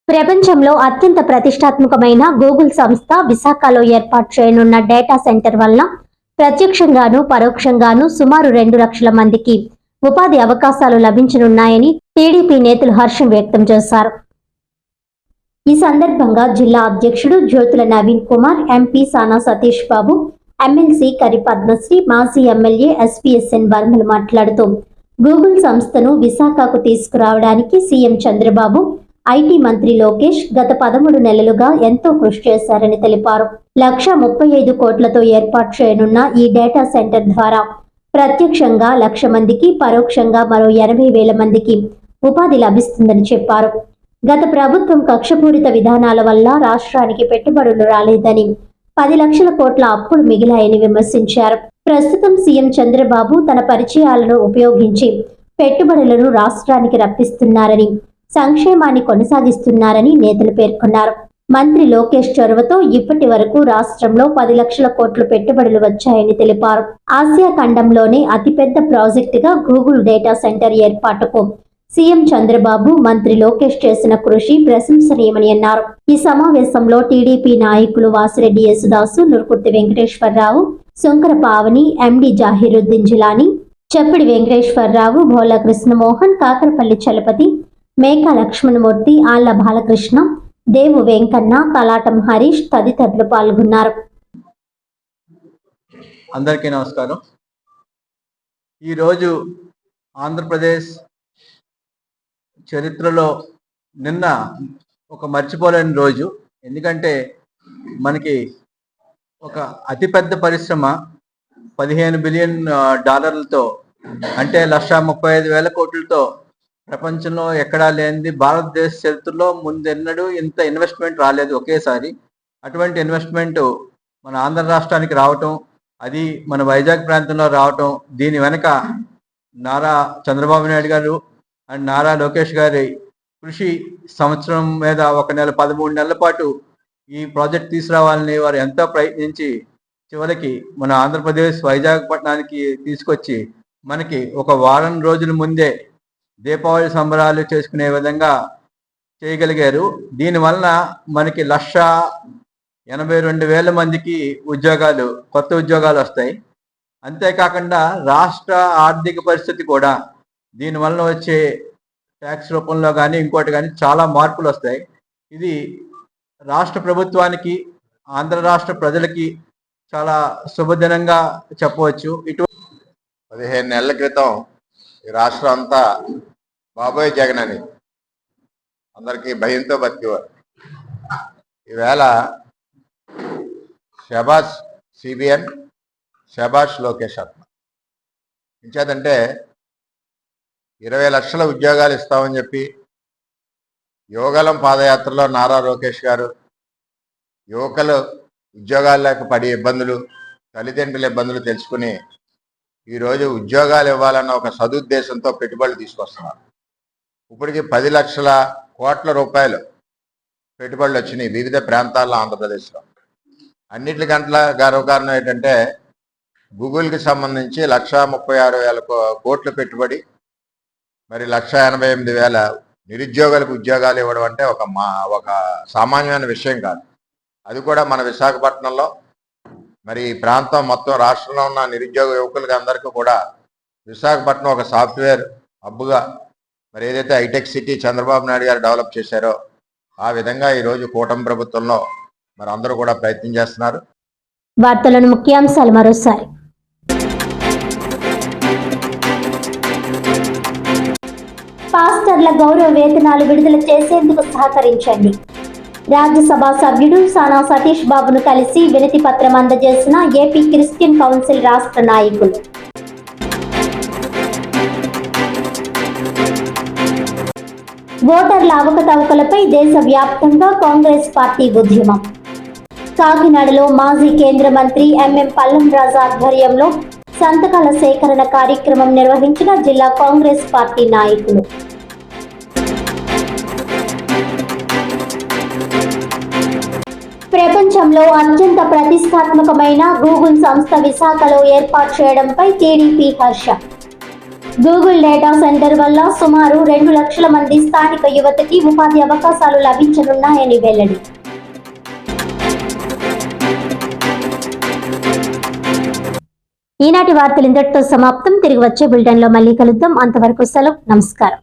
ప్రపంచంలో అత్యంత ప్రతిష్టాత్మకమైన గూగుల్ సంస్థ విశాఖలో ఏర్పాటు చేయనున్న డేటా సెంటర్ వల్ల ప్రత్యక్షంగాను పరోక్షంగాను సుమారు 2 లక్షల మందికి ఉపాధి అవకాశాలు లభించనున్నాయని టీడీపీ నేతలు హర్షం వ్యక్తం చేశారు. ఈ సందర్భంగా జిల్లా అధ్యక్షుడు జ్యోతుల నవీన్ కుమార్, ఎంపీ సానా సతీష్ బాబు, ఎమ్మెల్సీ కరి పద్మశ్రీ, మాజీ ఎమ్మెల్యే ఎస్పీఎస్ఎన్ వర్మలు మాట్లాడుతూ గూగుల్ సంస్థను విశాఖకు తీసుకురావడానికి సీఎం చంద్రబాబు, ఐటీ మంత్రి లోకేష్ గత 13 నెలలుగా ఎంతో కృషి చేశారని తెలిపారు. 1,35 కోట్లతో ఏర్పాటు చేయనున్న ఈ డేటా సెంటర్ ద్వారా ప్రత్యక్షంగా 1,00,000 మందికి, పరోక్షంగా మరో 80,000 మందికి ఉపాధి లభిస్తుందని చెప్పారు. గత ప్రభుత్వం కక్షపూరిత విధానాల వల్ల రాష్ట్రానికి పెట్టుబడులు రాలేదని, 10 లక్షల కోట్ల అప్పులు మిగిలాయని విమర్శించారు. ప్రస్తుతం సీఎం చంద్రబాబు తన పరిచయాలను ఉపయోగించి పెట్టుబడులను రాష్ట్రానికి రప్పిస్తున్నారని, సంక్షేమాన్ని కొనసాగిస్తున్నారని నేతలు పేర్కొన్నారు. మంత్రి లోకేష్ చొరవతో ఇప్పటి వరకు రాష్ట్రంలో 10 లక్షల కోట్ల పెట్టుబడులు వచ్చాయని తెలిపారు. ఆసియా ఖండంలోనే అతిపెద్ద ప్రాజెక్టుగా గూగుల్ డేటా సెంటర్ ఏర్పాటుకు సీఎం చంద్రబాబు, మంత్రి లోకేష్ చేసిన కృషి ప్రశంసనీయమని అన్నారు. ఈ సమావేశంలో టీడీపీ నాయకులు వాసిరెడ్డి యేసుదాసు, నురుకుర్తి వెంకటేశ్వరరావు, సుంకర పావని, ఎండి జాహిరుద్దీన్ జిలానీ, చెప్పిడి వెంకటేశ్వరరావు, భోలా కృష్ణమోహన్, కాకరపల్లి చలపతి, మేకా లక్ష్మణమూర్తి, ఆళ్ల బాలకృష్ణ, దేవు వెంకన్న, కలాటం హరీష్ తదితరులు పాల్గొన్నారు. అందరికీ నమస్కారం. ఈరోజు ఆంధ్రప్రదేశ్ చరిత్రలో నిన్న ఒక మర్చిపోలేని రోజు. ఎందుకంటే మనకి ఒక అతిపెద్ద పరిశ్రమ 15 బిలియన్ డాలర్లతో, అంటే 1,35,000 కోట్లతో ప్రపంచంలో ఎక్కడా లేనిది, భారతదేశ చరిత్రలో ముందెన్నడూ ఇంత ఇన్వెస్ట్మెంట్ రాలేదు ఒకేసారి. అటువంటి ఇన్వెస్ట్మెంట్ మన ఆంధ్ర రాష్ట్రానికి రావటం, అది మన వైజాగ్ ప్రాంతంలో రావటం, దీని వెనక నారా చంద్రబాబు నాయుడు గారు అండ్ నారా లోకేష్ గారి కృషి, సంవత్సరం మీద 1 నెల 13 నెలల పాటు ఈ ప్రాజెక్ట్ తీసుకురావాలని వారు ఎంతో ప్రయత్నించి చివరికి మన ఆంధ్రప్రదేశ్ వైజాగ్ పట్టణానికి తీసుకొచ్చి మనకి ఒక వారం రోజుల ముందే దీపావళి సంబరాలు చేసుకునే విధంగా చేయగలిగారు. దీనివలన మనకి 1,82,000 మందికి ఉద్యోగాలు, కొత్త ఉద్యోగాలు వస్తాయి. అంతేకాకుండా రాష్ట్ర ఆర్థిక పరిస్థితి కూడా దీనివలన వచ్చే ట్యాక్స్ రూపంలో కానీ ఇంకోటి కానీ చాలా మార్పులు వస్తాయి. ఇది రాష్ట్ర ప్రభుత్వానికి, ఆంధ్ర రాష్ట్ర ప్రజలకి చాలా శుభదినంగా చెప్పవచ్చు. 15 నెలల క్రితం ఈ రాష్ట్రం అంతా బాబోయ్ జగన్ అని అందరికీ భయంతో బతికేవారు. ఈవేళ షబాష్ సిబిఎన్, షబాష్ లోకేష్ అన్న ఇంచేదంటే 20 లక్షల ఉద్యోగాలు ఇస్తామని చెప్పి యువగలం పాదయాత్రలో నారా లోకేష్ గారు యువకులు ఉద్యోగాలు లేక పడే ఇబ్బందులు, తల్లిదండ్రుల ఇబ్బందులు తెలుసుకుని ఈరోజు ఉద్యోగాలు ఇవ్వాలన్న ఒక సదుద్దేశంతో పెట్టుబడులు తీసుకొస్తున్నారు. ఇప్పటికి 10 లక్షల కోట్ల రూపాయలు పెట్టుబడులు వచ్చినాయి వివిధ ప్రాంతాల్లో ఆంధ్రప్రదేశ్లో. అన్నిటికంటే గర్వకారణం ఏంటంటే గూగుల్కి సంబంధించి 1,36,000 కోట్ల పెట్టుబడి, మరి 1,88,000 నిరుద్యోగులకు ఉద్యోగాలు ఇవ్వడం అంటే ఒక సామాన్యమైన విషయం కాదు. అది కూడా మన విశాఖపట్నంలో, మరి ఈ ప్రాంతం మొత్తం రాష్ట్రంలో ఉన్న నిరుద్యోగ యువకులకి అందరికీ కూడా విశాఖపట్నం ఒక సాఫ్ట్వేర్ హబ్గా, మరి ఏదైతే హైటెక్ సిటీ చంద్రబాబు నాయుడు గారు డెవలప్ చేశారో ఆ విధంగా ఈరోజు కూటమి ప్రభుత్వంలో మరి అందరూ కూడా ప్రయత్నం చేస్తున్నారు. వార్తలను ముఖ్యాంశాలు మరోసారి. పాస్టర్ల గౌరవ వేతనాలు విడుదల చేసేందుకు సహకరించండి. రాజ్యసభ సభ్యుడు సానా సతీష్ బాబును కలిసి వినతి పత్రం అందజేసిన ఏపీ క్రిస్టియన్ కౌన్సిల్ రాష్ట్ర నాయకులు. ఓటర్ల అవకతవకలపై దేశవ్యాప్తంగా కాంగ్రెస్ పార్టీ ఉద్యమం. కాకినాడలో మాజీ కేంద్ర మంత్రి ఎంఎం పల్లం రాజు ఆధ్వర్యంలో సంతకాల సేకరణ కార్యక్రమం నిర్వహించిన జిల్లా కాంగ్రెస్ పార్టీ నాయకులు. ప్రపంచంలో అత్యంత ప్రతిష్టాత్మకమైన గూగుల్ సంస్థ విశాఖలో ఏర్పాటు చేయడంపై టీడీపీ హర్షం. గూగుల్ డేటా సెంటర్ వల్ల సుమారు 2 లక్షల మంది స్థానిక యువతకి ఉపాధి అవకాశాలు లభించనున్నాయని వెల్లడి. ఈనాటి వార్తలు ఇంతటితో సమాప్తం. తిరిగి వచ్చే బులెటిన్లో మళ్ళీ కలుద్దాం. అంతవరకు సెలవు. నమస్కారం.